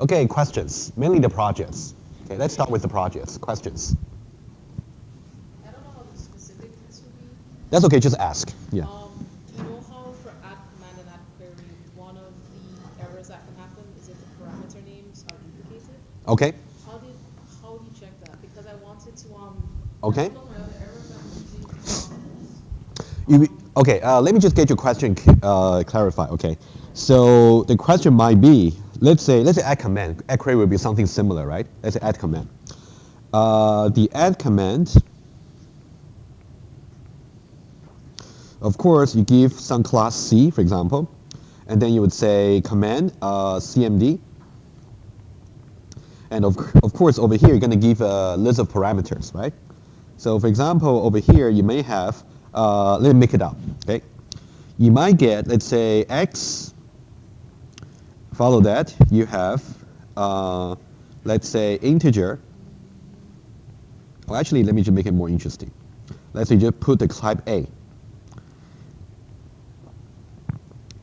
Okay, questions, mainly the projects. Okay, let's start with the projects. Questions. I don't know how specific this will be. That's okay, just ask. Yeah. You know how for add command and add query, one of the errors that can happen is if the parameter names are duplicated? Okay. How do you check that? Because I wanted to Okay. I don't know my other errors I'm using. Okay, let me just get your question clarified. Okay, so the question might be, let's say add command. Add query will be something similar, right? Let's say add command. The add command, of course, you give some class C, for example, and then you would say command cmd. And of course, over here, you're going to give a list of parameters, right? So for example, over here, you may have, let me make it up, okay? You might get, let's say, x. Follow that, you have, let's say, integer. Well, actually, let me just make it more interesting. Let's say just put the type A.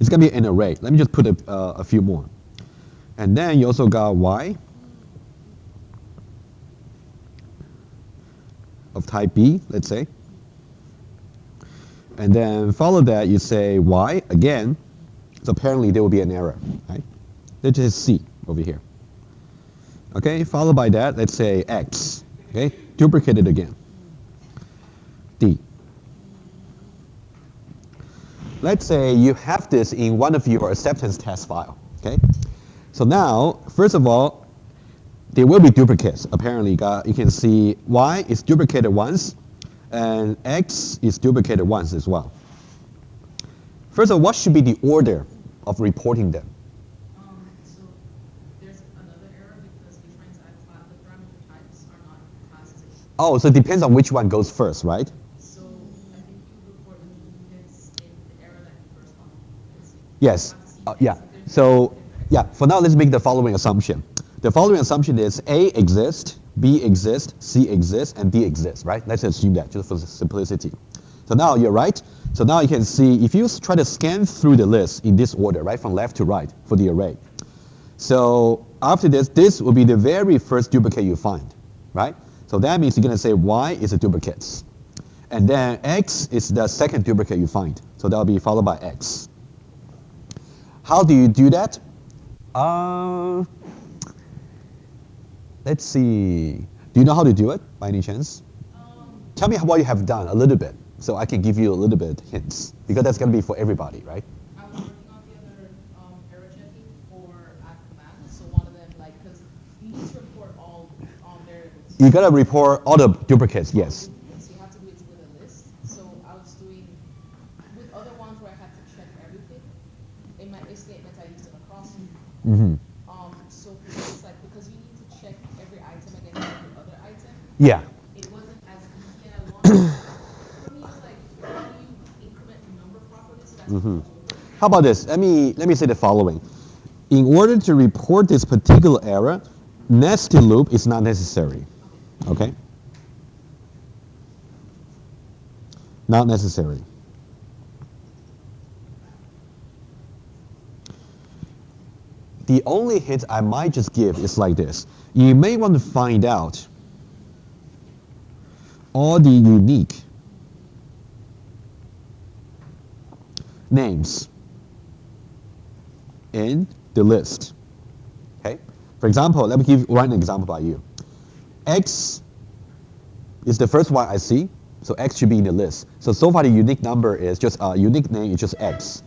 It's going to be an array. Let me just put a few more. And then you also got y of type B, let's say. And then follow that, you say y again. So apparently there will be an error, right? Let's just C over here. Okay, followed by that, let's say x. Okay, duplicate it again. D. Let's say you have this in one of your acceptance test file. Okay, so now, first of all, there will be duplicates. Apparently, you can see y is duplicated once, and x is duplicated once as well. First of all, what should be the order of reporting them? So there's another error because we're trying to add the parameter types are not classes. Oh, so it depends on which one goes first, right? So I think you report the duplicates in the error that you first found. Yes. Yeah. So yeah. For now, let's make the following assumption. The following assumption is A exists, B exists, C exists, and D exists, right? Let's assume that just for simplicity. So now you're right. So now you can see if you try to scan through the list in this order, right, from left to right for the array. So after this will be the very first duplicate you find, right? So that means you're going to say y is a duplicate. And then x is the second duplicate you find. So that will be followed by x. How do you do that? Let's see. Do you know how to do it by any chance? Tell me what you have done a little bit so I can give you a little bit hints because that's going to be for everybody, right? I was working on the other error checking for add command. So one of them, like, because you need to report all variables. You got to report all the duplicates, yes. So you have to do it with a list. So I was doing, with other ones where I had to check everything, in my if statement I used an across. So for this, like, because you need to check every item against every other item. Yeah. It wasn't as easy, and I wanted, for me, it's like, how do you increment the number properly? So that's How about this? Let me say the following. In order to report this particular error, nested loop is not necessary. Okay? Not necessary. The only hint I might just give is like this. You may want to find out all the unique names in the list. Okay? For example, let me give one example by you. X is the first one I see, so X should be in the list. So far the unique number is just unique name is just X.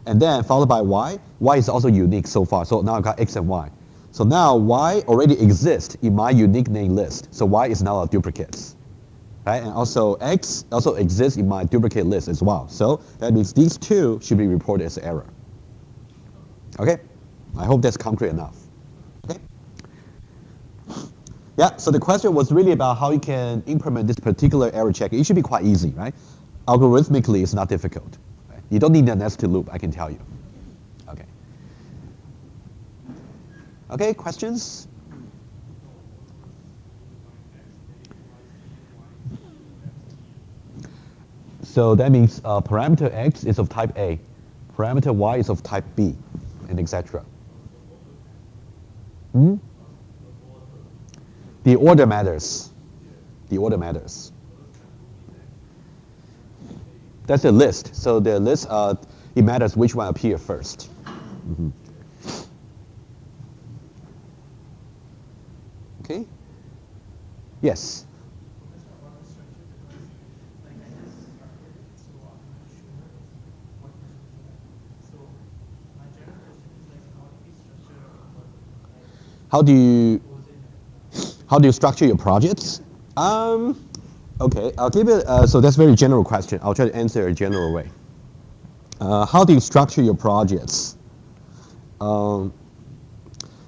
And then followed by Y. Y is also unique so far. So now I've got X and Y. So now Y already exists in my unique name list. So Y is now a duplicate. Right? And also X also exists in my duplicate list as well. So that means these two should be reported as error. Okay? I hope that's concrete enough. Okay? Yeah, so the question was really about how you can implement this particular error check. It should be quite easy, right? Algorithmically, it's not difficult. Right? You don't need a nested loop, I can tell you. Okay. Okay, questions? So that means parameter x is of type A, parameter y is of type B, and etc. Hmm? The order matters. The order matters. That's a list. So the list, it matters which one appear first. Mm-hmm. Okay? Yes? How do you structure your projects? Okay, I'll give it. So that's a very general question. I'll try to answer a general way. How do you structure your projects?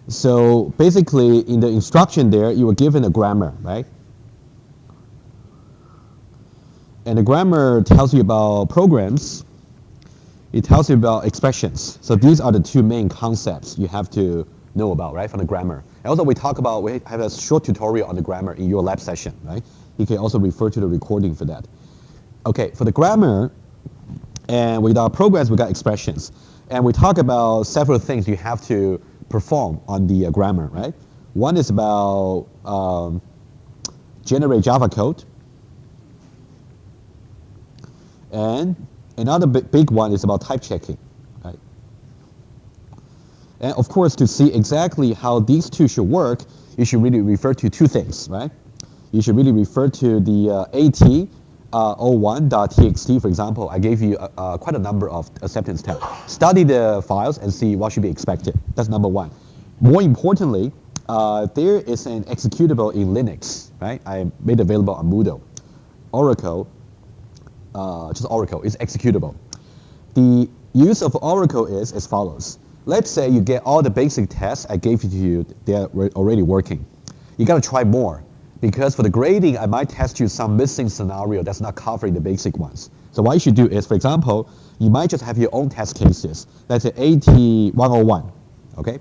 So basically, in the instruction there, you were given a grammar, right? And the grammar tells you about programs. It tells you about expressions. So these are the two main concepts you have to know about, right, from the grammar. And also we have a short tutorial on the grammar in your lab session, right? You can also refer to the recording for that. Okay, for the grammar, and with our programs, we got expressions. And we talk about several things you have to perform on the grammar, right? One is about generate Java code. And another big one is about type checking, right? And of course, to see exactly how these two should work, you should really refer to two things, right? You should really refer to the at01.txt, for example. I gave you quite a number of acceptance tests. Study the files and see what should be expected. That's number one. More importantly, there is an executable in Linux, right? I made available on Moodle. Oracle, just Oracle, is executable. The use of Oracle is as follows. Let's say you get all the basic tests I gave to you, they're already working. You gotta try more, because for the grading, I might test you some missing scenario that's not covering the basic ones. So what you should do is, for example, you might just have your own test cases. Let's say AT101, okay,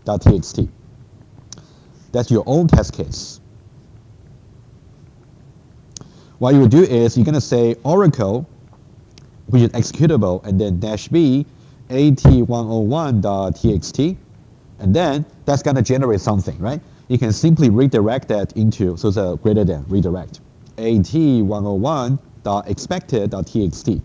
.txt. That's your own test case. What you would do is you're gonna say Oracle, which is executable, and then -b at101.txt, and then that's going to generate something, right? You can simply redirect that into, so it's a greater than redirect, at101.expected.txt.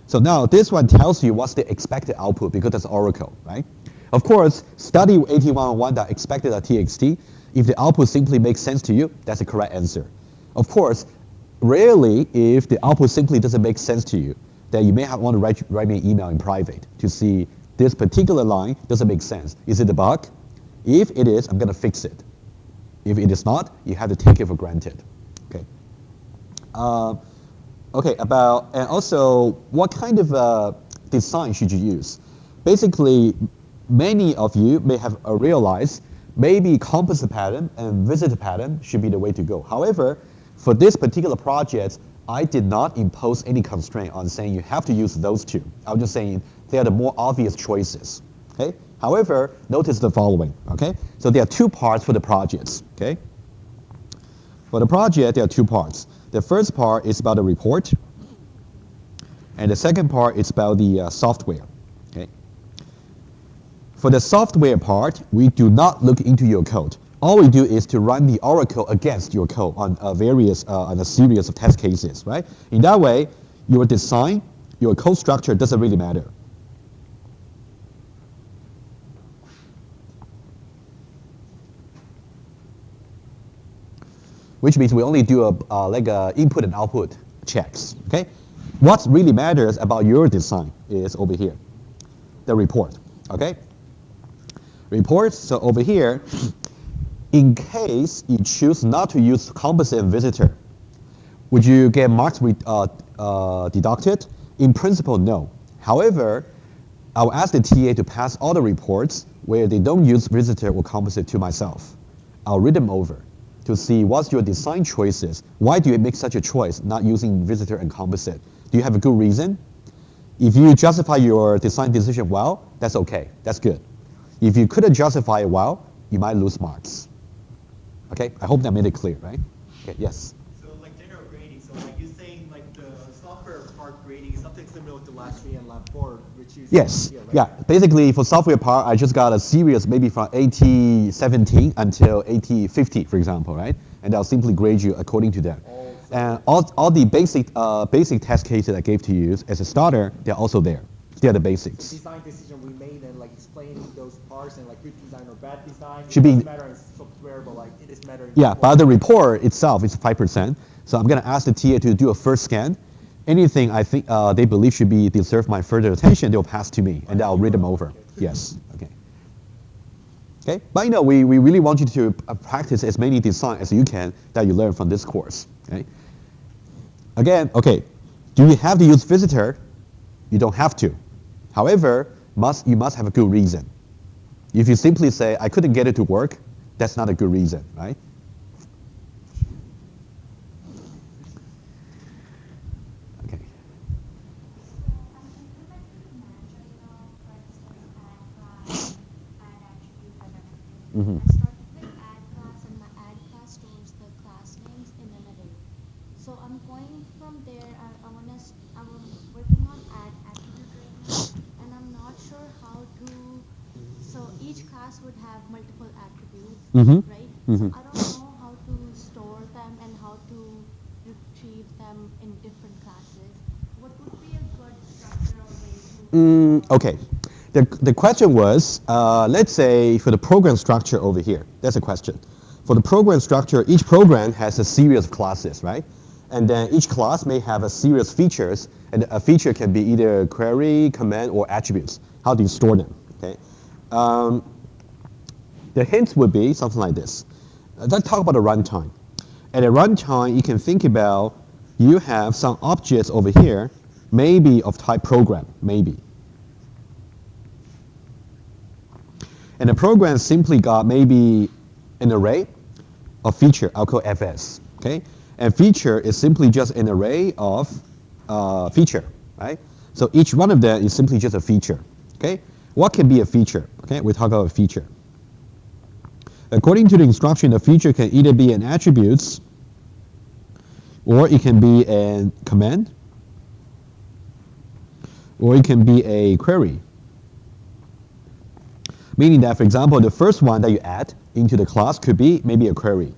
So now this one tells you what's the expected output because that's Oracle, right? Of course, study at101.expected.txt. If the output simply makes sense to you, that's the correct answer. Of course, rarely, if the output simply doesn't make sense to you, then you may want to write me an email in private to see this particular line doesn't make sense. Is it a bug? If it is, I'm going to fix it. If it is not, you have to take it for granted. Okay. Okay. And also, what kind of design should you use? Basically, many of you may have realized maybe composite pattern and visitor pattern should be the way to go. However, for this particular project, I did not impose any constraint on saying you have to use those two. I'm just saying they are the more obvious choices. Okay. However, notice the following. Okay. So there are two parts for the projects. Okay. For the project, there are two parts. The first part is about the report, and the second part is about the software. Okay. For the software part, we do not look into your code. All we do is to run the Oracle against your code on on a series of test cases, right? In that way, your design, your code structure doesn't really matter. Which means we only do like input and output checks, okay? What really matters about your design is over here, the report, okay? Reports, so over here, in case you choose not to use composite and visitor, would you get marks deducted? In principle, no. However, I'll ask the TA to pass all the reports where they don't use visitor or composite to myself. I'll read them over to see what's your design choices. Why do you make such a choice, not using visitor and composite? Do you have a good reason? If you justify your design decision well, that's okay, that's good. If you couldn't justify it well, you might lose marks. Okay, I hope that made it clear, right? Okay, yes? So like general grading, so like you're saying like the software part grading is something similar to lab 3 and lab 4, which you Yes, here, right? yeah. Basically, for software part, I just got a series maybe from AT17 until AT50, for example, right? And I'll simply grade you according to that. And all the basic test cases I gave to you as a starter, they're also there. They're the basics. Design decision we made and like explaining those parts and like good design or bad design. Should it be doesn't matter in software, but like it is matter in Yeah, but the report itself is 5%. So I'm going to ask the TA to do a first scan. Anything I think they believe should be deserve my further attention, they'll pass to me, and I'll read them over. Okay. Yes. Okay. Okay. But you know, we really want you to practice as many design as you can that you learn from this course. Okay. Again, okay. Do you have to use visitor? You don't have to. However, you must have a good reason. If you simply say I couldn't get it to work, that's not a good reason, right? Okay. Mm-hmm. I started with add class, and my add class stores the class names in an array. So I'm going from there. I'm working on add attribute right now, and I'm not sure how to. So each class would have multiple attributes, right? So I don't know how to store them and how to retrieve them in different classes. What would be a good structure or way to? Okay. The question was, let's say for the program structure over here, that's a question. For the program structure, each program has a series of classes, right? And then each class may have a series of features, and a feature can be either query, command, or attributes. How do you store them, okay? The hint would be something like this. Let's talk about the runtime. At a runtime, you can think about you have some objects over here, maybe of type program, maybe. And the program simply got maybe an array of feature, I'll call fs, okay? And feature is simply just an array of feature, right? So each one of them is simply just a feature, okay? What can be a feature, okay? We talk about a feature. According to the instruction, a feature can either be an attributes, or it can be a command, or it can be a query. Meaning that, for example, the first one that you add into the class could be maybe a query.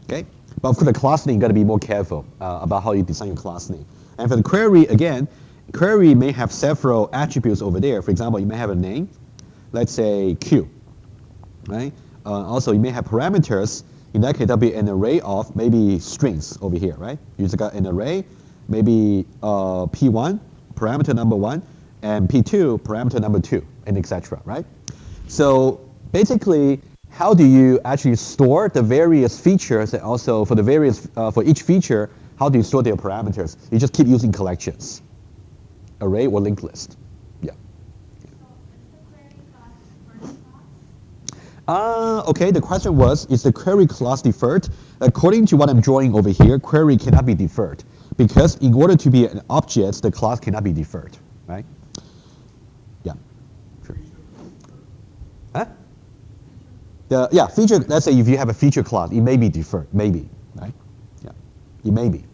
Okay? But for the class name, you got to be more careful about how you design your class name. And for the query, again, query may have several attributes over there. For example, you may have a name, let's say Q, right? Also, you may have parameters. In that case, that'll be an array of maybe strings over here, right? You just got an array, maybe P1, parameter number 1, and P2, parameter number 2, and etc., right? So basically, how do you actually store the various features, and also for the various for each feature, how do you store their parameters? You just keep using collections, array or linked list. Yeah. Okay, the question was, is the query class deferred? According to what I'm drawing over here, query cannot be deferred because in order to be an object, the class cannot be deferred, right? Yeah, sure. Huh? Yeah, feature, let's say if you have a feature class, it may be deferred, maybe, right? Yeah, it may be.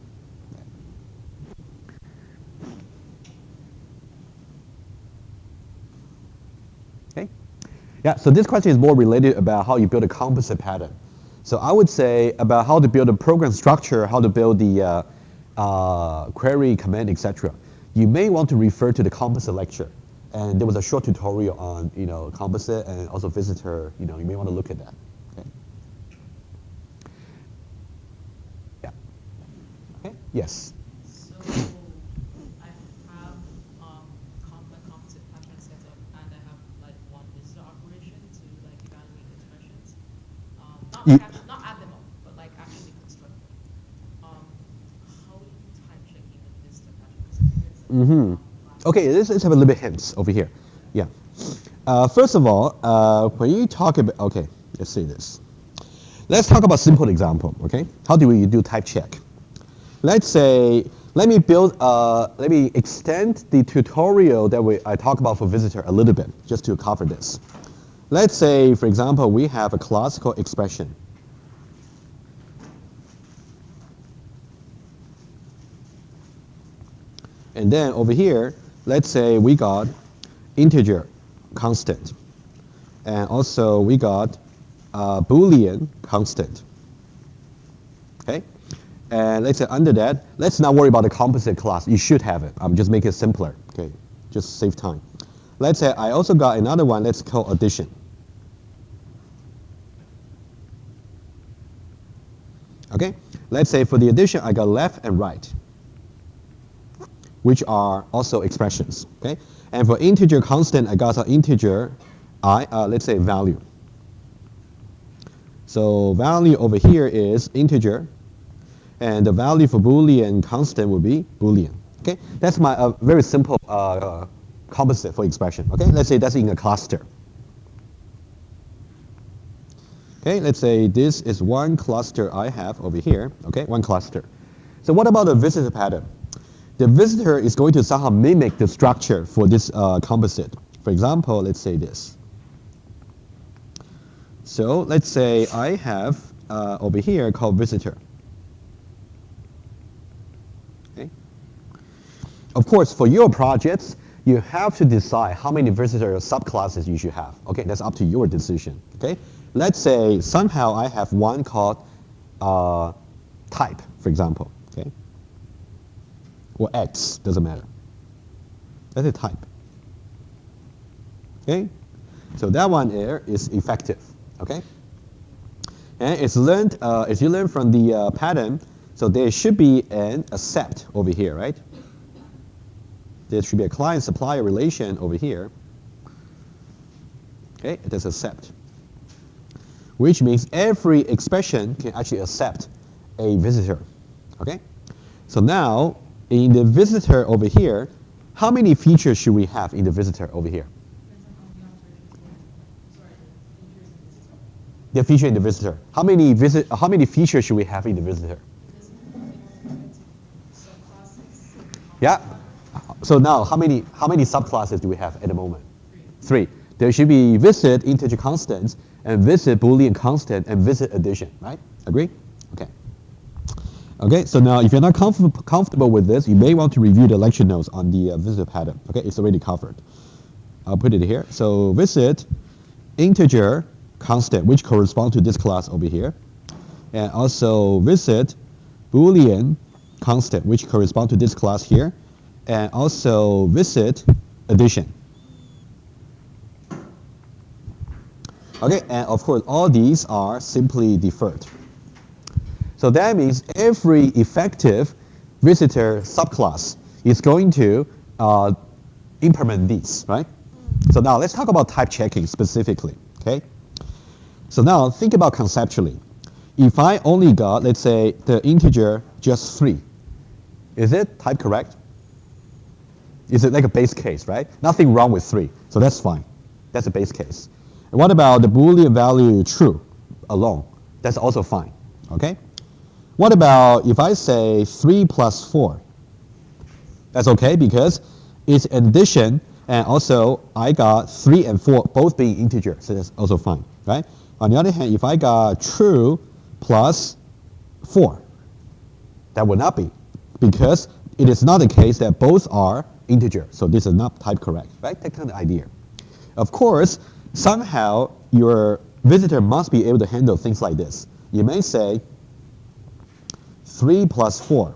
Okay. Yeah, so this question is more related about how you build a composite pattern. So I would say about how to build a program structure, how to build the query, command, etc. You may want to refer to the composite lecture. And there was a short tutorial on, composite and also visitor. You may want to look at that. Okay. Yeah. Okay. Yes. So I have a composite pattern set up, and I have like one visitor operation to like evaluate expressions. Not add them up, but like actually construct them. How are you time checking the visitor pattern? Okay, let's have a little bit hints over here. Yeah. First of all, when you talk about, okay, let's say this. Let's talk about simple example, okay? How do we do type check? Let's say, let me extend the tutorial that I talk about for visitor a little bit, just to cover this. Let's say, for example, we have a class called expression. And then over here, let's say we got integer constant. And also we got Boolean constant. Okay? And let's say under that, let's not worry about the composite class. You should have it. Just make it simpler. Okay? Just save time. Let's say I also got another one, let's call addition. Okay? Let's say for the addition, I got left and right, which are also expressions. Okay? And for integer constant, I got an integer I, let's say value. So value over here is integer, and the value for Boolean constant will be Boolean. Okay? That's my very simple composite for expression. Okay? Let's say that's in a cluster. Okay, let's say this is one cluster I have over here. Okay, one cluster. So what about the visitor pattern? The visitor is going to somehow mimic the structure for this composite. For example, let's say this. So let's say I have over here called visitor. Okay. Of course, for your projects, you have to decide how many visitor subclasses you should have. Okay, that's up to your decision. Okay. Let's say somehow I have one called type, for example, okay? Or X, doesn't matter. That's a type. Okay? So that one there is effective, okay? And it's learned, if you learn from the pattern, so there should be an accept over here, right? There should be a client-supplier relation over here. Okay, it is accept, which means every expression can actually accept a visitor. Okay? So now, in the visitor over here, how many features should we have in the visitor over here? The feature in the visitor. How many features should we have in the visitor? Yeah. So now, how many subclasses do we have at the moment? 3. There should be visit integer constants, and visit Boolean constant, and visit addition, right? Agree? Okay. Okay, so now if you're not comfortable with this, you may want to review the lecture notes on the visitor pattern. Okay, it's already covered. I'll put it here. So visit integer constant, which corresponds to this class over here. And also visit Boolean constant, which corresponds to this class here. And also visit addition. Okay, and of course, all these are simply deferred. So that means every effective visitor subclass is going to implement these, right? So now let's talk about type checking specifically, okay? So now think about conceptually. If I only got, let's say, the integer just 3, is it type correct? Is it like a base case, right? Nothing wrong with 3, so that's fine. That's a base case. And what about the Boolean value true alone? That's also fine, okay? What about if I say 3 plus 4? That's okay because it's an addition, and also I got 3 and 4 both being integer, so that's also fine, right? On the other hand, if I got true plus 4, that would not be, because it is not the case that both are integer, so this is not type correct, right? That kind of idea. Of course, somehow your visitor must be able to handle things like this. You may say 3 plus 4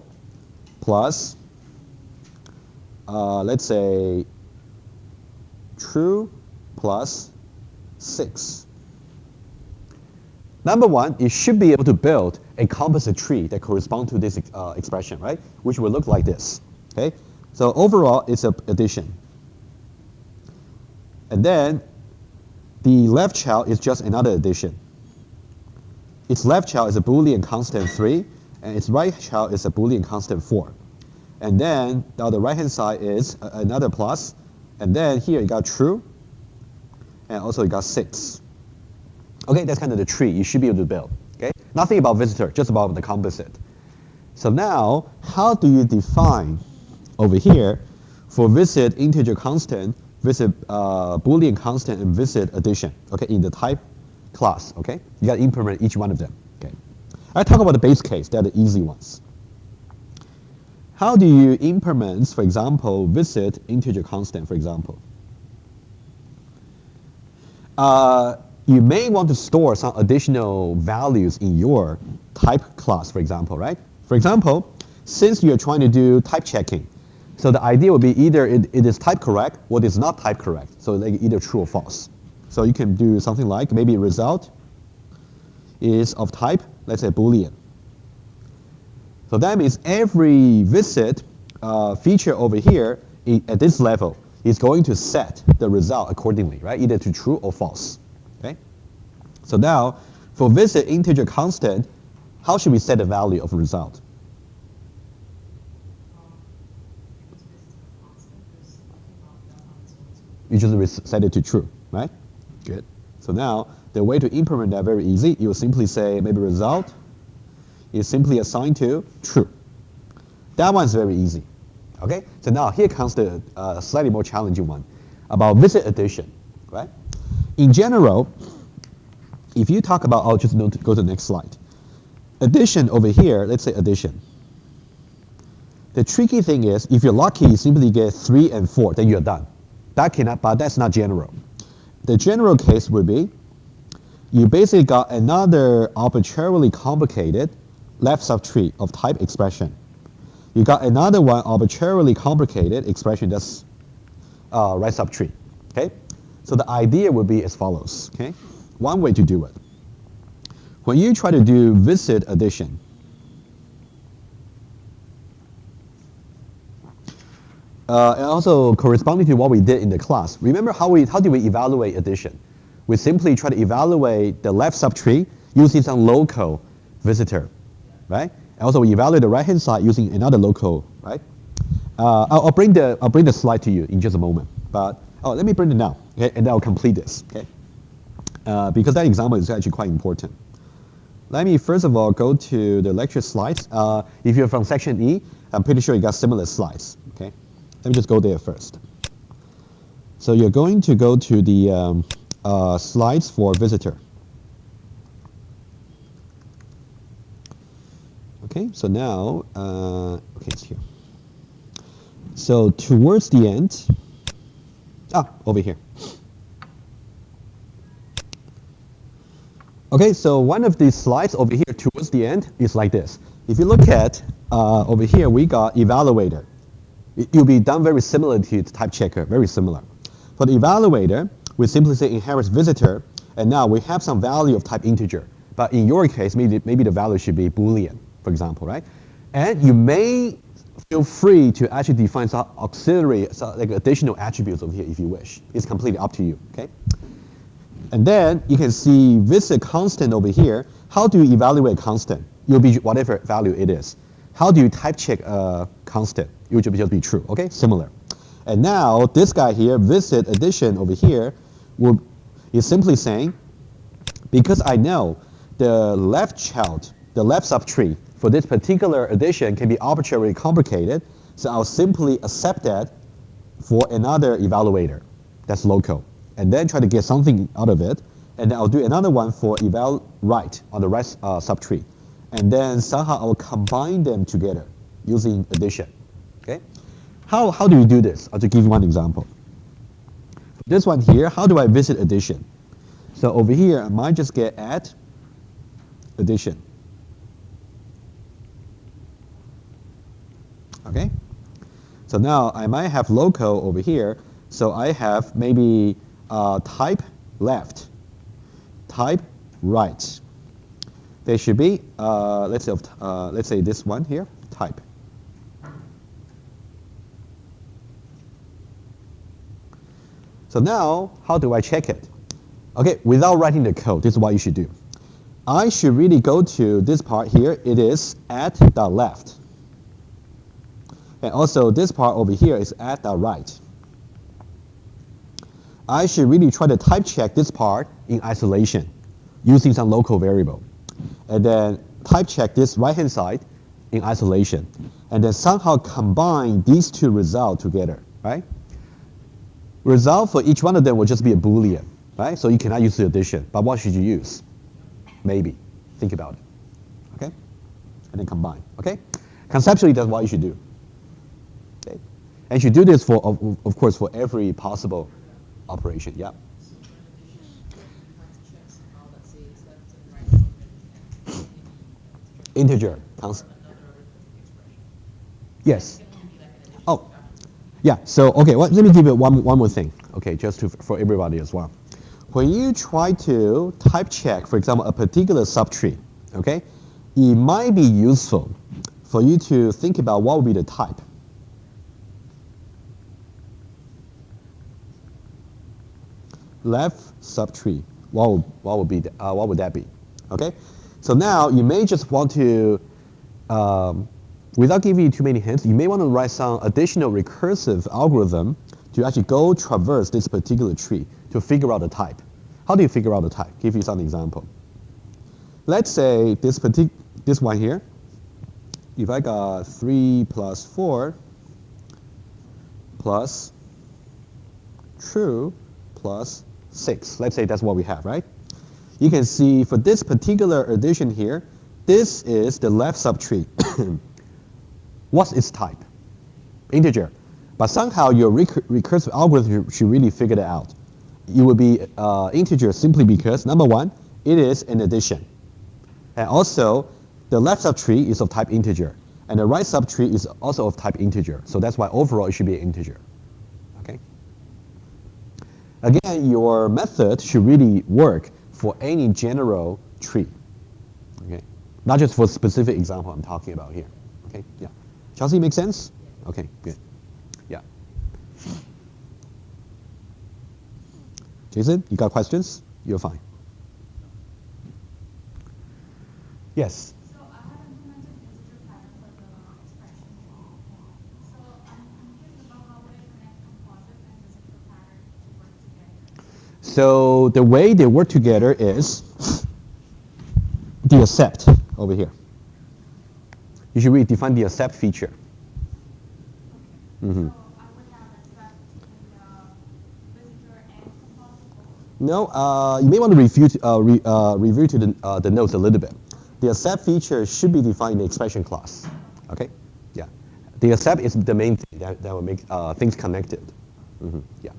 plus, let's say, true plus 6. Number one, it should be able to build a composite tree that corresponds to this expression, right? Which will look like this, okay? So overall, it's an addition. And then the left child is just another addition. Its left child is a Boolean constant 3, and its right child is a Boolean constant 4. And then now the right-hand side is another plus, and then here you got true, and also you got 6. Okay, that's kind of the tree you should be able to build. Okay, nothing about visitor, just about the composite. So now, how do you define over here for visit integer constant, visit Boolean constant, and visit addition? Okay, in the type class. Okay, you got to implement each one of them. Okay, I talk about the base case. They're the easy ones. How do you implement, for example, visit integer constant, for example? You may want to store some additional values in your type class, for example, right? For example, since you're trying to do type checking, so the idea would be either it is type correct or it is not type correct. So like either true or false. So you can do something like maybe result is of type, let's say Boolean. So that means every visit feature over here at this level is going to set the result accordingly, right? Either to true or false. Okay. So now, for visit integer constant, how should we set the value of result? You just set it to true, right? Good. So now, the way to implement that very easy. You will simply say maybe result is simply assigned to true. That one's very easy. Okay. So now here comes the slightly more challenging one about visit addition, right? In general, if you talk about, I'll just go to the next slide. Addition over here, let's say addition. The tricky thing is, if you're lucky, you simply get 3 and 4, then you're done. But that's not general. The general case would be, you basically got another arbitrarily complicated left subtree of type expression. You got another one arbitrarily complicated expression that's right subtree. Okay? So the idea would be as follows. Okay? One way to do it. When you try to do visit addition, and also corresponding to what we did in the class, remember how do we evaluate addition? We simply try to evaluate the left subtree using some local visitor, right? And also we evaluate the right hand side using another local, right? I'll bring the slide to you in just a moment, but let me bring it now, okay? And then I'll complete this, okay? Because that example is actually quite important. Let me first of all go to the lecture slides. If you're from section E, I'm pretty sure you got similar slides, okay? Let me just go there first. So you're going to go to the slides for visitor. Okay, so now, okay, it's here. So towards the end, over here. Okay, so one of these slides over here towards the end is like this. If you look at over here, we got evaluator. It'll be done very similar to type checker, very similar. For the evaluator, we simply say inherits visitor, and now we have some value of type integer. But in your case, maybe the value should be Boolean, for example, right? And you may feel free to actually define some auxiliary, like additional attributes over here if you wish. It's completely up to you, okay? And then you can see visit constant over here. How do you evaluate constant? It will be whatever value it is. How do you type check a constant? It will just be true, okay? Similar. And now this guy here, visit addition over here, is simply saying, because I know the left child, the left subtree for this particular addition can be arbitrarily complicated, so I'll simply accept that for another evaluator that's local, and then try to get something out of it, and then I'll do another one for eval right on the right subtree, and then somehow I'll combine them together using addition. Okay? How do we do this? I'll just give you one example. For this one here, how do I visit addition? So over here, I might just get add addition. Okay? So now I might have local over here. So I have maybe type left, type right. There should be, let's say this one here, type. So now, how do I check it? Okay, without writing the code, this is what you should do. I should really go to this part here. It is at the left. And also this part over here is at the right. I should really try to type check this part in isolation using some local variable. And then type check this right-hand side in isolation. And then somehow combine these two results together, right? Result for each one of them will just be a Boolean, right? So you cannot use the addition. But what should you use? Maybe. Think about it. Okay? And then combine. Okay? Conceptually, that's what you should do. And you do this for, of course, for every possible operation. Yeah. So in addition, you have to check somehow that says left and right element and Integer. or another arithmetic expression. Yes. It can only be like an addition Oh, factor. yeah. So, okay, well, let me give you one more thing, okay, just for everybody as well. When you try to type check, for example, a particular subtree, okay, it might be useful for you to think about what would be the type. Left subtree. What would that be? Okay, so now you may just want to, without giving you too many hints, you may want to write some additional recursive algorithm to actually go traverse this particular tree to figure out the type. How do you figure out the type? Give you some example. Let's say this one here. If I got 3 plus 4 plus true plus 6. Let's say that's what we have, right? You can see for this particular addition here, this is the left subtree. What's its type? Integer. But somehow your recursive algorithm should really figure it out. It will be integer simply because, number one, it is an addition. And also, the left subtree is of type integer. And the right subtree is also of type integer. So that's why overall it should be an integer. Okay? Again, your method should really work for any general tree. Okay? Not just for a specific example I'm talking about here. Okay? Yeah. Chelsea, make sense? Okay, good. Yeah. Jason, you got questions? You're fine. Yes. So I have implemented integer pattern for the expression. So I'm curious about how would I connect composite and physical pattern to work together. So the way they work together is the accept over here. You should really define the accept feature. Mm-hmm. So I would have accept in visitor and composite. No, you may want to review to the notes a little bit. The accept feature should be defined in the expression class. Okay? Yeah. The accept is the main thing that will make things connected. Mm-hmm. Yeah.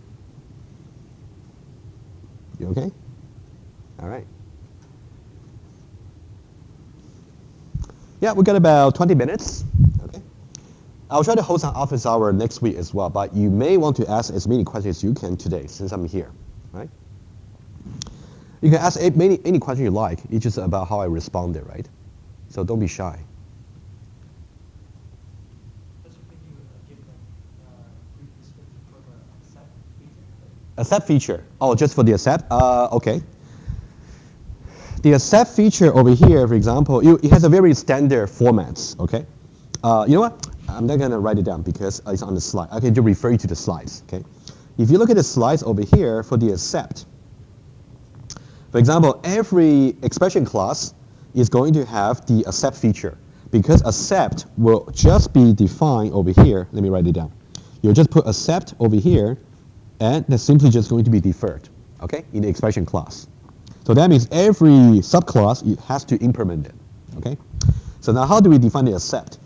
You okay? All right. Yeah, we got about 20 minutes. Okay. I'll try to host an office hour next week as well, but you may want to ask as many questions as you can today since I'm here, right? You can ask any question you like. It's just about how I responded, right? So don't be shy. Just can you give a brief description for the accept feature? Accept feature. Oh, just for the accept? Okay. The accept feature over here, for example, it has a very standard formats, okay? You know what? I'm not gonna write it down because it's on the slide. I can just refer you to the slides, okay? If you look at the slides over here for the accept, for example, every expression class is going to have the accept feature because accept will just be defined over here. Let me write it down. You'll just put accept over here, and that's simply just going to be deferred, okay, in the expression class. So that means every subclass it has to implement it, okay? So now how do we define the accept?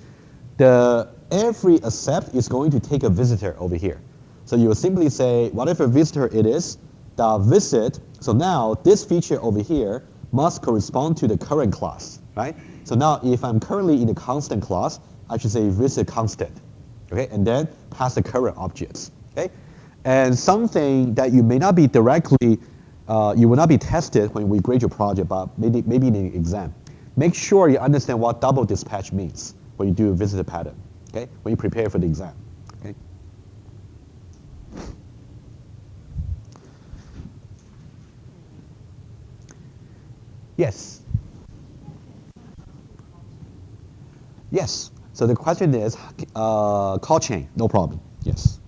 Every accept is going to take a visitor over here. So you will simply say whatever visitor it is, the visit. So now this feature over here must correspond to the current class, right? So now if I'm currently in the constant class, I should say visit constant, okay? And then pass the current objects, okay? And something that you may not be directly, you will not be tested when we grade your project, but maybe in an exam. Make sure you understand what double dispatch means when you do a visitor pattern, okay? When you prepare for the exam, okay? Yes. Yes. So the question is call chain, no problem. Yes.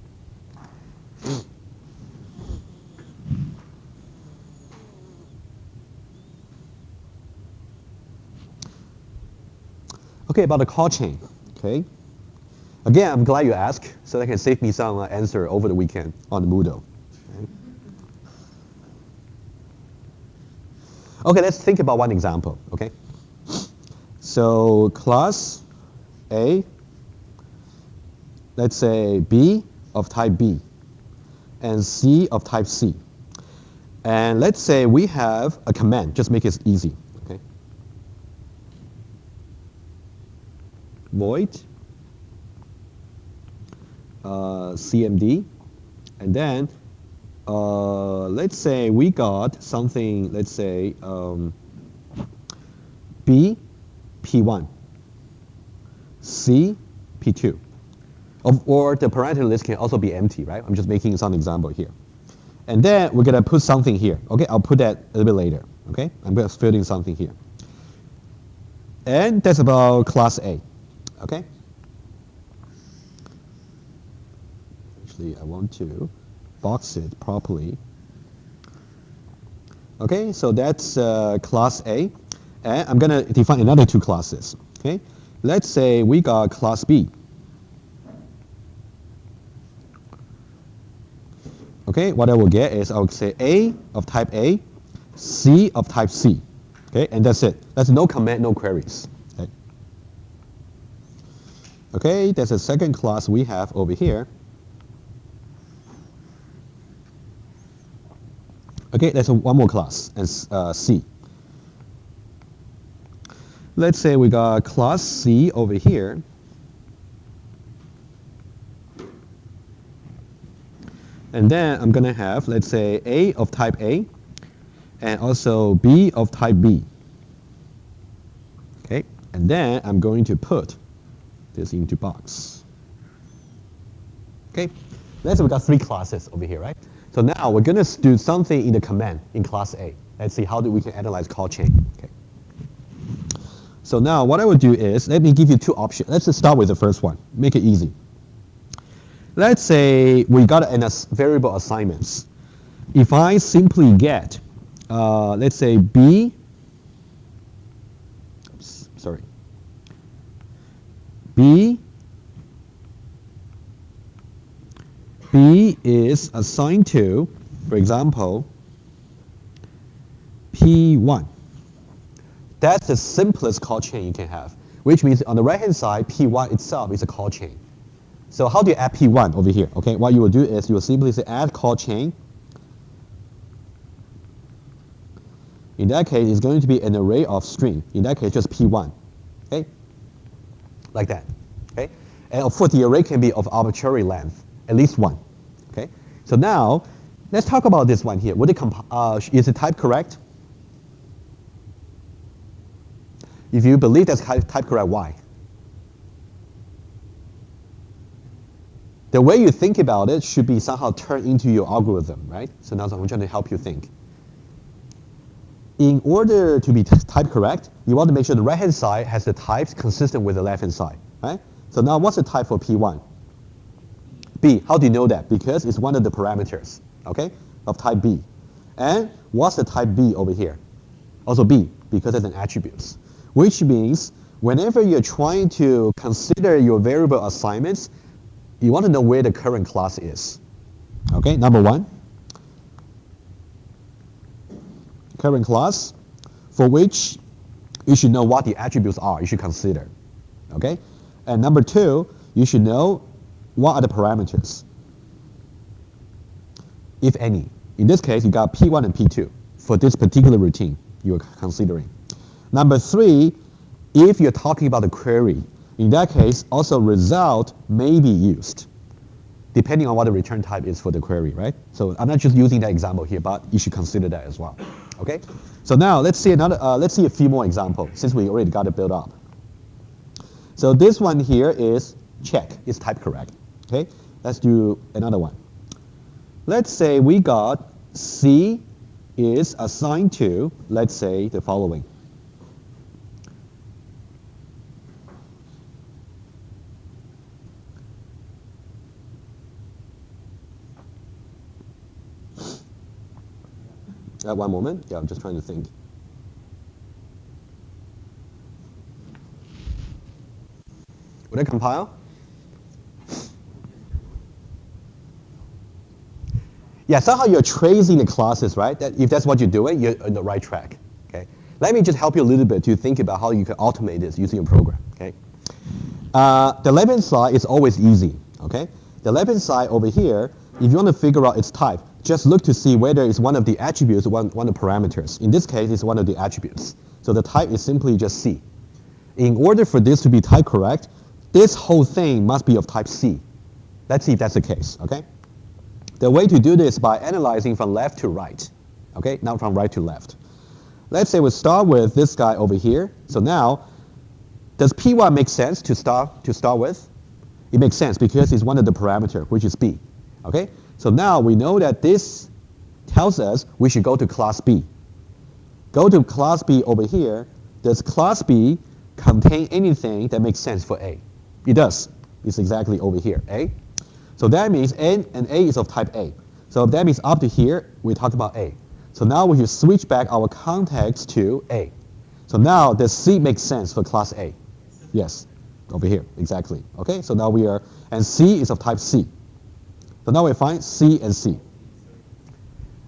Okay, about the call chain. Okay. Again, I'm glad you asked, so that can save me some answer over the weekend on the Moodle. Okay, let's think about one example, okay? So class A, let's say B of type B, and C of type C. And let's say we have a command, just make it easy, okay? Void CMD, and then let's say we got something, let's say B P1, C P2. Or the parameter list can also be empty, right? I'm just making some example here. And then we're gonna put something here, okay? I'll put that a little bit later, okay? I'm just filling something here. And that's about class A, okay? Actually, I want to box it properly. Okay, so that's class A. And I'm gonna define another two classes, okay? Let's say we got class B. Okay, what I will get is I will say A of type A, C of type C. Okay, and that's it. That's no command, no queries. Okay, okay, that's the second class we have over here. Okay, that's one more class, and C. Let's say we got class C over here. And then I'm going to have, let's say, A of type A, and also B of type B. Okay, and then I'm going to put this into box. Okay, let's say we got three classes over here, right? So now we're going to do something in the command in class A. Let's see how we can analyze call chain. Okay. So now what I will do is, let me give you two options. Let's just start with the first one, make it easy. Let's say we got an variable assignments. If I simply get, let's say B, oops, sorry, B is assigned to, for example, P1. That's the simplest call chain you can have, which means on the right-hand side, P1 itself is a call chain. So how do you add P1 over here? Okay, what you will do is you will simply say add call chain. In that case, it's going to be an array of string. In that case, just P1. Okay, like that. Okay, and of course the array can be of arbitrary length, at least one. Okay, so now let's talk about this one here. Would it is the type correct? If you believe that's type correct, why? The way you think about it should be somehow turned into your algorithm, right? So now I'm trying to help you think. In order to be type correct, you want to make sure the right-hand side has the types consistent with the left-hand side, right? So now what's the type for P1? B, how do you know that? Because it's one of the parameters, okay, of type B. And what's the type B over here? Also B, because it's an attribute. Which means whenever you're trying to consider your variable assignments, you want to know where the current class is. Okay, number one, current class, for which you should know what the attributes are you should consider. Okay, and number two, you should know what are the parameters, if any. In this case, you got P1 and P2 for this particular routine you're considering. Number three, if you're talking about the query, in that case, also result may be used, depending on what the return type is for the query, right? So I'm not just using that example here, but you should consider that as well. Okay. So now let's see a few more examples since we already got it built up. So this one here is check, is type correct. Okay. Let's do another one. Let's say we got C is assigned to, let's say, the following. One moment. Yeah, I'm just trying to think. Would I compile? Yeah, somehow you're tracing the classes, right? That if that's what you're doing, you're on the right track. Okay. Let me just help you a little bit to think about how you can automate this using a program. Okay. The left-hand side is always easy. Okay? The left-hand side over here, if you want to figure out its type, just look to see whether it's one of the attributes or one of the parameters. In this case, it's one of the attributes. So the type is simply just C. In order for this to be type correct, this whole thing must be of type C. Let's see if that's the case, okay? The way to do this is by analyzing from left to right, okay? Not from right to left. Let's say we start with this guy over here. So now, does P1 make sense to start with? It makes sense because it's one of the parameters, which is B, okay? So now we know that this tells us we should go to class B. Go to class B over here. Does class B contain anything that makes sense for A? It does. It's exactly over here, A. So that means N and A is of type A. So that means up to here, we talked about A. So now we should switch back our context to A. So now does C make sense for class A? Yes, over here, exactly. Okay, so now we are, and C is of type C. So now we find C and C.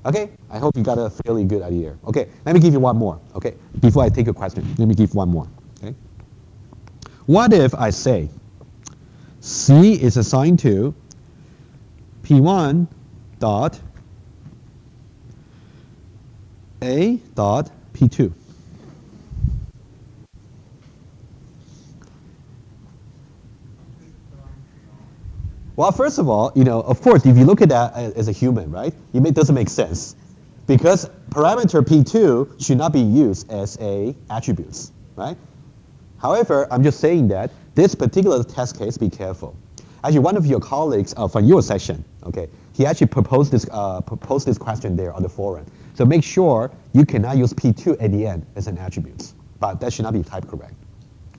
Okay, I hope you got a fairly good idea. Okay, let me give you one more. Okay, before I take a question, let me give one more. Okay, what if I say C is assigned to P1 dot A dot P2? Well, first of all, of course, if you look at that as a human, right, it doesn't make sense because parameter P2 should not be used as a attributes, right? However, I'm just saying that this particular test case, be careful. Actually, one of your colleagues from your section, okay, he actually proposed this question there on the forum. So make sure you cannot use P2 at the end as an attribute, but that should not be type correct.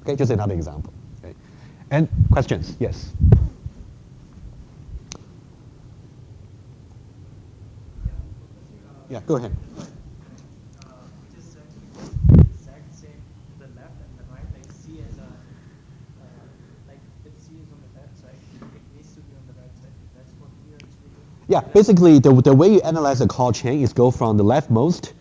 Okay, just another example. Okay, and questions? Yes. Yeah, go ahead. Which is the exact same to the left and the right, like C as a, like if C is on the left side, it needs to be on the right side. That's what we are actually doing. Yeah, basically the way you analyze a call chain is go from the leftmost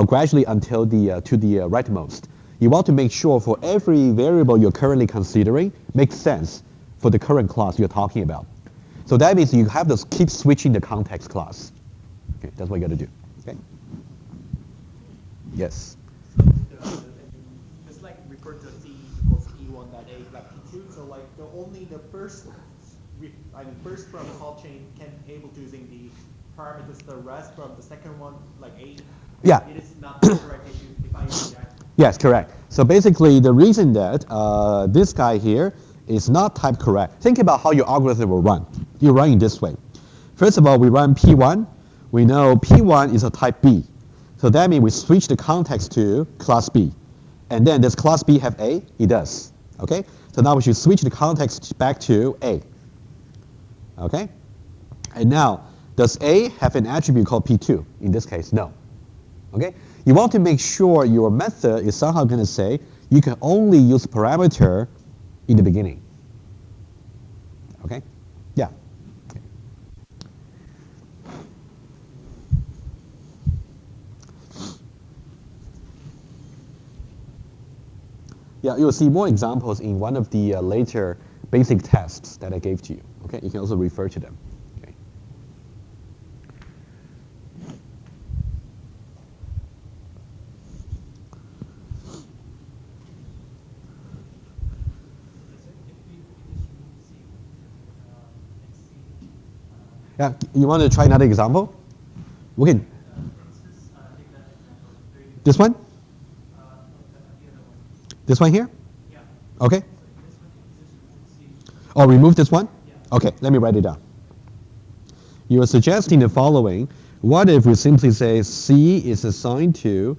gradually until to the rightmost. You want to make sure for every variable you're currently considering makes sense for the current class you're talking about. So that means you have to keep switching the context class. Okay, that's what you got to do. Okay. Yes. So it's like refer to C equals P1.A like P2. So like the first first from call chain can able to using the parameters. The rest from the second one like A. Yeah. It is not correct if you define that. Yes, correct. So basically, the reason that this guy here is not type correct. Think about how your algorithm will run. You run it this way. First of all, we run P1. We know P1 is a type B. So that means we switch the context to class B. And then does class B have A? It does. Okay? So now we should switch the context back to A. Okay? And now, does A have an attribute called P2? In this case, no. Okay? You want to make sure your method is somehow going to say you can only use parameter in the beginning. Okay? Yeah. Okay. Yeah, you'll see more examples in one of the later basic tests that I gave to you. Okay, you can also refer to them. Okay. Yeah, you want to try another example? Okay. This one? This one here? Yeah. Okay. So this one is C. Oh, remove this one? Yeah. Okay, let me write it down. You are suggesting the following. What if we simply say C is assigned to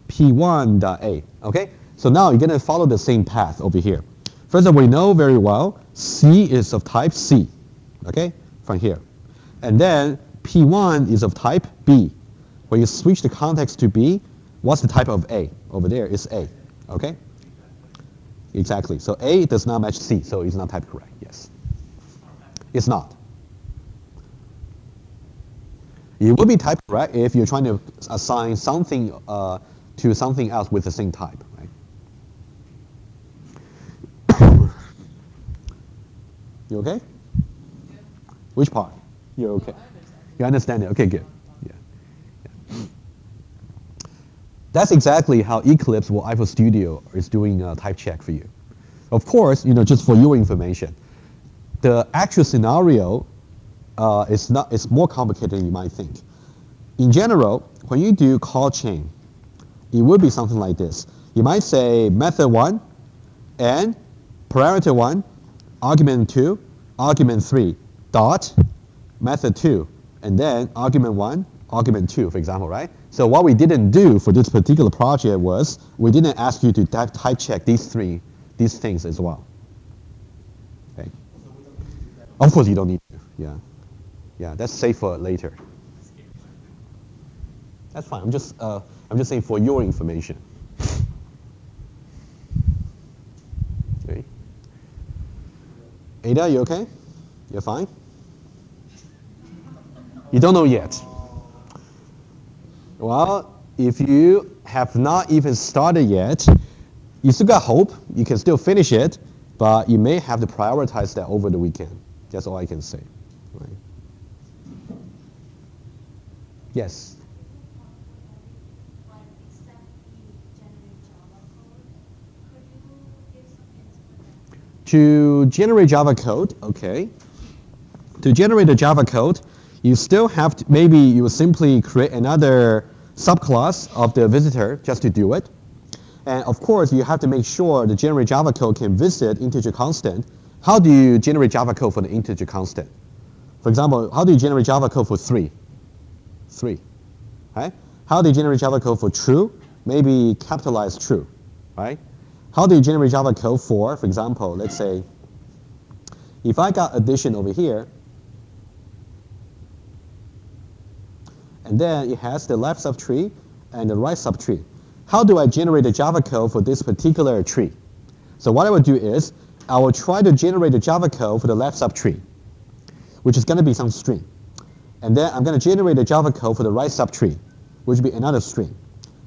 P1.A? Okay, so now you're going to follow the same path over here. First of all, we know very well C is of type C, okay, from here. And then P1 is of type B. When you switch the context to B, what's the type of A? Over there is A, okay? Exactly. So A does not match C, so it's not type correct. Yes. It's not. It will be type correct if you're trying to assign something to something else with the same type, right? You okay? Which part? You're okay. I understand. You understand it? Okay, good. Yeah. Yeah. That's exactly how Eclipse or iPhone Studio is doing a type check for you. Of course, just for your information, the actual scenario it's more complicated than you might think. In general, when you do call chain, it would be something like this. You might say method 1 and parameter 1, argument 2, argument 3, dot, method 2, and then argument 1, argument 2, for example, right? So what we didn't do for this particular project was we didn't ask you to type check these things as well. Okay. Of course you don't need to, yeah. Yeah, that's safe for later. That's fine. I'm just saying for your information. Okay. Ada, you okay? You're fine? You don't know yet. Well, if you have not even started yet, you still got hope. You can still finish it, but you may have to prioritize that over the weekend. That's all I can say. Right? Yes. To generate Java code, okay. To generate the Java code, you still have to, maybe you will simply create another subclass of the visitor just to do it. And of course, you have to make sure the generate Java code can visit integer constant. How do you generate Java code for the integer constant? For example, how do you generate Java code for 3? 3, right? How do you generate Java code for true? Maybe capitalize true, right? How do you generate Java code for example, let's say, if I got addition over here, and then it has the left subtree and the right subtree. How do I generate the Java code for this particular tree? So what I will do is, I will try to generate the Java code for the left subtree, which is going to be some string. And then I'm going to generate the Java code for the right subtree, which will be another string.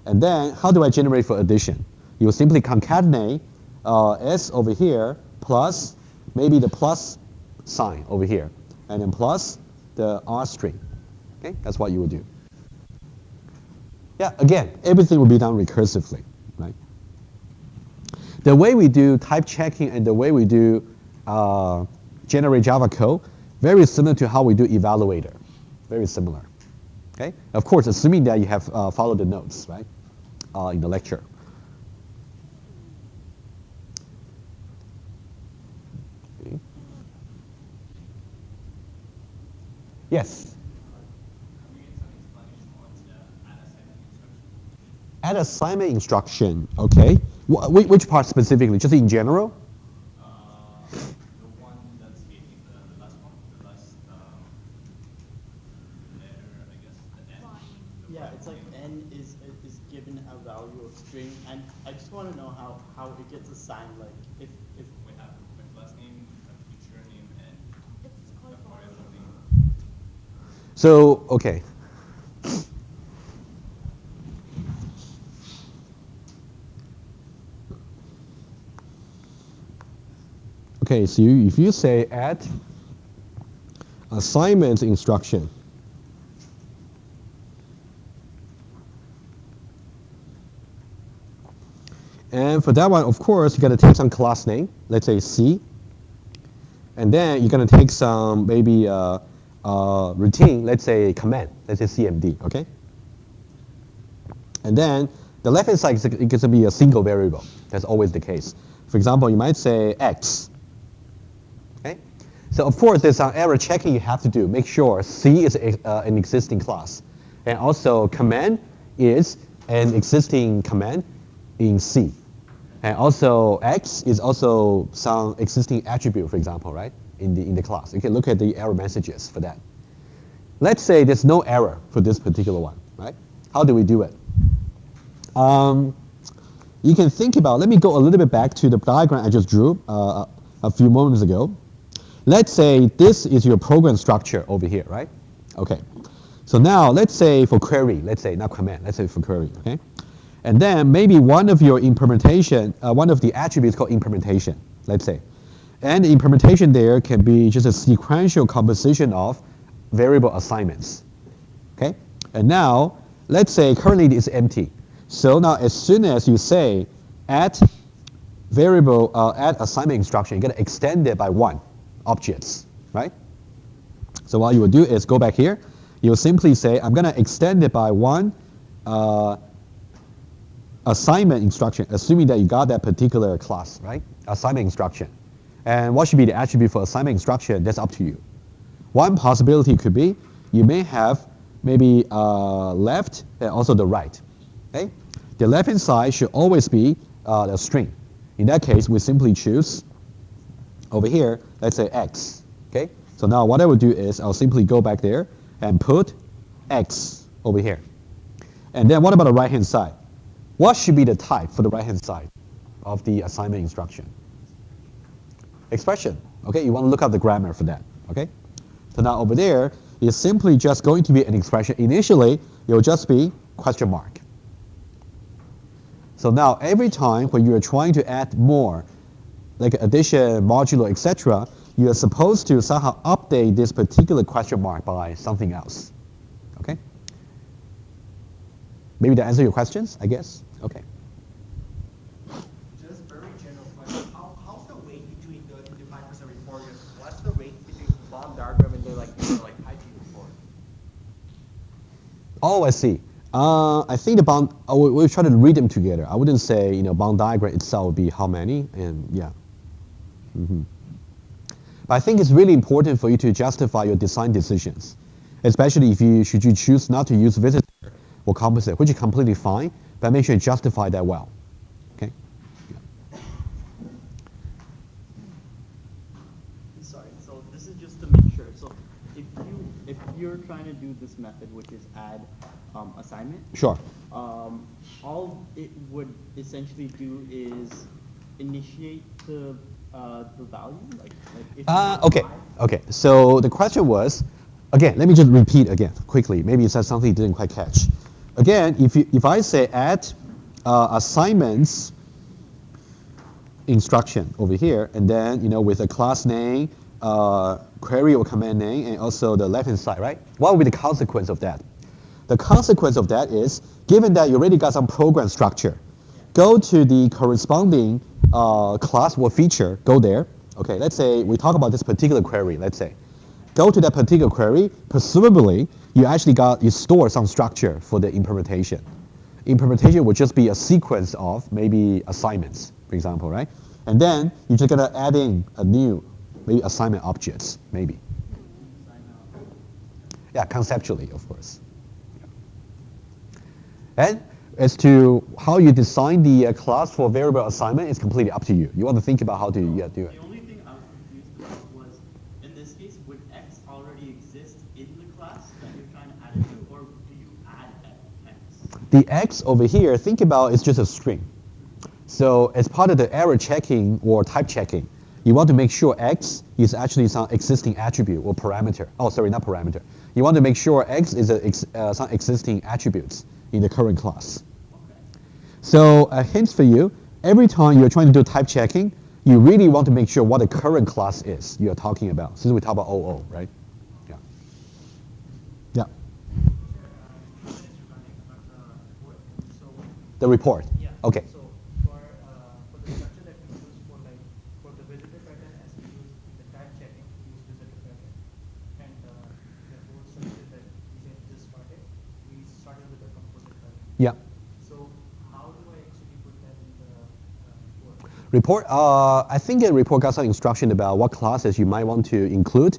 And then how do I generate for addition? You will simply concatenate S over here plus maybe the plus sign over here, and then plus the R string. Okay, that's what you will do. Yeah, again, everything will be done recursively, right? The way we do type checking and the way we do generate Java code, very similar to how we do evaluator. Very similar. Okay? Of course, assuming that you have followed the notes, right, in the lecture. Okay. Yes. Add assignment instruction, okay. Which part specifically? Just in general? The one that's in the last one, the last letter, I guess, the N. Yeah, it's like N is given a value of string, and I just want to know how it gets assigned. Like if We have a class name, a teacher name, and It's called a variable body. name. So, okay. Okay, so if you say add assignment instruction, and for that one, of course, you're going to take some class name, let's say C, and then you're going to take some maybe routine, let's say command, let's say CMD, okay? And then the left-hand side is going to be a single variable. That's always the case. For example, you might say X. Okay? So of course, there's some error checking you have to do. Make sure C is an existing class. And also command is an existing command in C. And also X is also some existing attribute, for example, right? In the class. You can look at the error messages for that. Let's say there's no error for this particular one, right? How do we do it? You can think about, let me go a little bit back to the diagram I just drew a few moments ago. Let's say this is your program structure over here, right? Okay. So now let's say for query, let's say not command, let's say for query, okay? And then maybe one of your implementation, one of the attributes called implementation, let's say. And the implementation there can be just a sequential composition of variable assignments. Okay? And now, let's say currently it's empty. So now as soon as you say add add assignment instruction, you're going to extend it by 1 objects, right? So what you will do is go back here. You'll simply say, I'm going to extend it by 1 assignment instruction, assuming that you got that particular class, right? Assignment instruction. And what should be the attribute for assignment instruction? That's up to you. One possibility could be you may have maybe left and also the right. Okay? The left-hand side should always be the string. In that case, we simply choose over here, let's say x. Okay? So now what I will do is I'll simply go back there and put x over here. And then what about the right-hand side? What should be the type for the right-hand side of the assignment instruction? Expression. Okay, you want to look up the grammar for that. Okay? So now over there is simply just going to be an expression. Initially, it will just be question mark. So now every time when you are trying to add more, like addition, modulo, etc., you are supposed to somehow update this particular question mark by something else. Okay? Maybe that answers your questions, I guess? Okay. Just very general question. How's the weight between the 5% report? What's the weight between bond diagram and the hygiene report? Oh, I see. I think the bond, we'll try to read them together. I wouldn't say, bond diagram itself would be how many, and yeah. But I think it's really important for you to justify your design decisions, especially if should you choose not to use visitor or composite, which is completely fine, but make sure you justify that well. Okay? Sorry, so this is just to make sure. So if you're trying to do this method, which is add assignment, Sure. All it would essentially do is initiate the value, like if Okay. Okay. So the question was, again, let me just repeat again quickly. Maybe you said something you didn't quite catch. Again, if I say add assignments instruction over here, and then with a class name, query or command name, and also the left-hand side, right? What will be the consequence of that? The consequence of that is, given that you already got some program structure, go to the corresponding class or feature, go there. Okay, let's say we talk about this particular query, let's say. Go to that particular query, presumably you store some structure for the implementation. Implementation would just be a sequence of maybe assignments, for example, right? And then you're just gonna add in a new, maybe assignment objects, maybe. Yeah, conceptually, of course. And as to how you design the class for variable assignment, it's completely up to you. You want to think about how to do it. The only thing I was confused about was, in this case, would X already exist in the class that you're trying to add it to, or do you add X? The X over here, think about it's just a string. So as part of the error checking or type checking, you want to make sure X is actually some existing attribute or parameter. Oh, sorry, not parameter. You want to make sure X is some existing attributes in the current class. Okay. So a hint for you, every time you're trying to do type checking, you really want to make sure what the current class is you're talking about, since we talk about OO, right? Yeah. Yeah. The report. Yeah. Okay. So for the structure that we use for the visitor pattern, as we use the type checking, we use visitor pattern, and the whole structure that we just started, we started with a composite pattern. Yeah. So how do I actually put that in the report? I think a report got some instruction about what classes you might want to include.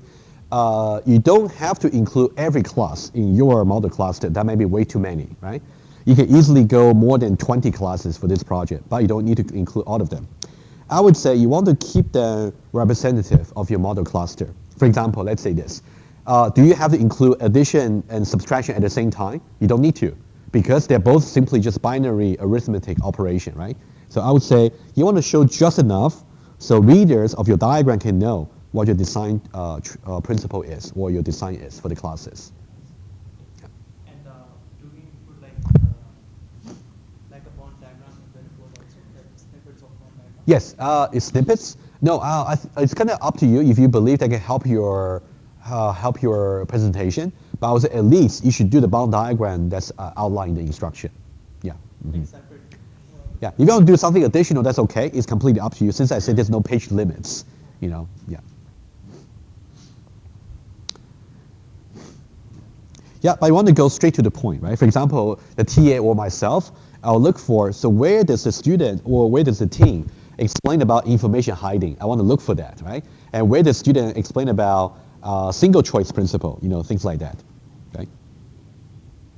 You don't have to include every class in your model cluster. That may be way too many, right? You can easily go more than 20 classes for this project, but you don't need to include all of them. I would say you want to keep them representative of your model cluster. For example, let's say this. Do you have to include addition and subtraction at the same time? You don't need to, because they're both simply just binary arithmetic operation, right? So I would say you want to show just enough so readers of your diagram can know what your design principle is, or your design is for the classes. And do we include like a bond diagram in the report also, like snippets of bond diagram? Yes, it's snippets. No, it's kind of up to you if you believe that can help your presentation. But I would say at least you should do the bond diagram that's outlined in the instruction. Yeah. Like separate. Yeah. If you want to do something additional, that's okay. It's completely up to you. Since I said there's no page limits, Yeah. Yeah, but I want to go straight to the point, right? For example, the TA or myself, I'll look for, so where does the student or where does the team explain about information hiding? I want to look for that, right? And where does student explain about single choice principle, things like that, okay?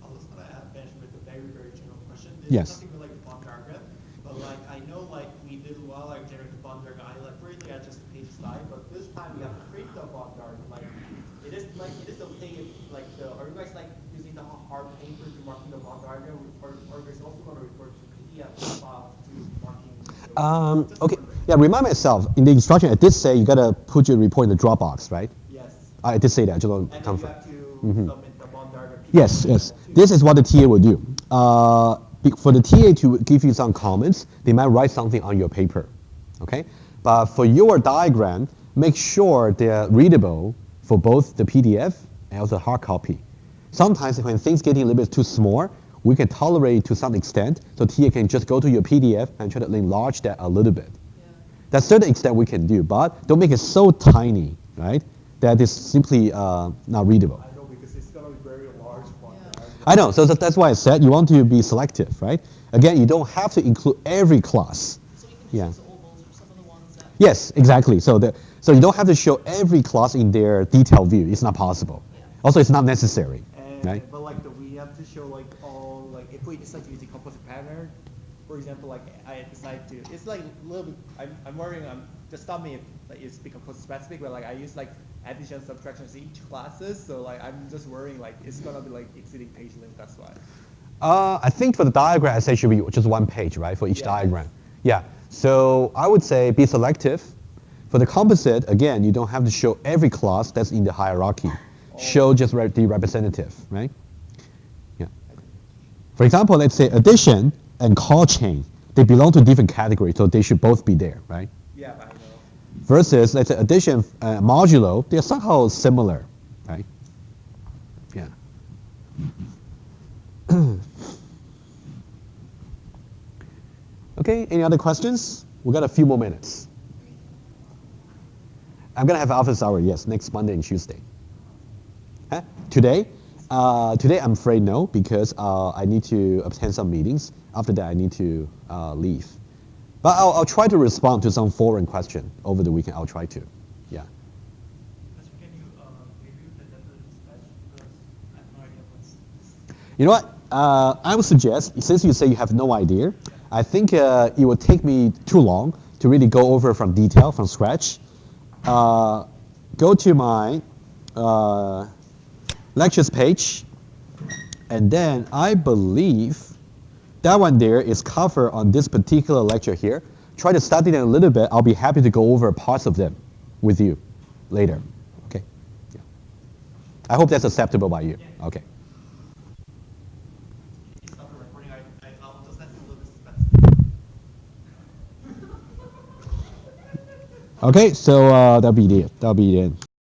I was gonna finish with a very, very general question. This Yes. is nothing like the bond diagram, but like I know like we did a while like generate the bond diagram. I like really I just page slide, but this time we have to create the bond diagram. Like it is okay if like are you guys like using the hard paper to marking the bond diagram, or there's also gonna refer to PDF file to marking. Okay, yeah, remind myself, in the instruction, I did say you gotta put your report in the Dropbox, right? Yes. I did say that, just want to And then you confirm. have to Mhm. submit the bond diagram. Yes, yes. This is what the TA will do. For the TA to give you some comments, they might write something on your paper, okay? But for your diagram, make sure they're readable for both the PDF and also hard copy. Sometimes when things getting a little bit too small, we can tolerate to some extent, so TA can just go to your PDF and try to enlarge that a little bit. Yeah. That's certain extent we can do, but don't make it so tiny, right? That is simply not readable. I know because it's gonna be very large bond Yeah. diagram. I know, so that's why I said you want to be selective, right? Again, you don't have to include every class. So we can Yeah. just use ovals for some of the ones that. Yes, exactly. So you don't have to show every class in their detailed view. It's not possible. Yeah. Also, it's not necessary, And right? but like we have to show like all like if we decide to use a composite pattern, for example, like I decide to it's like a little bit I'm worrying just stop me if like it's become composite specific, but like I use like addition subtractions in each classes, so like I'm just worrying like it's gonna be like exceeding page limit. That's why. I think for the diagram, I say it should be just one page, right, for each Yes. diagram. Yeah. So I would say be selective. For the composite, again, you don't have to show every class that's in the hierarchy. Show just the representative, right? Yeah. For example, let's say addition and call chain. They belong to different categories, so they should both be there, right? Yeah, I know. Versus, let's say addition, modulo, they're somehow similar, right? Yeah. Okay, any other questions? We got a few more minutes. I'm gonna have office hour, yes, next Monday and Tuesday. Huh? Today? Today I'm afraid no, because I need to attend some meetings. After that I need to leave. But I'll try to respond to some foreign question over the weekend. I'll try to, yeah. Professor, can you review the data dispatch? Because I have no idea what's this. You know what? I would suggest, since you say you have no idea, I think it would take me too long to really go over from detail, from scratch. Go to my lectures page, and then I believe that one there is covered on this particular lecture here. Try to study them a little bit. I'll be happy to go over parts of them with you later. Okay. Yeah. I hope that's acceptable by you. Yeah. Okay. Stop the recording. I'll just have to look specific. Okay, so that'll be it. That'll be it.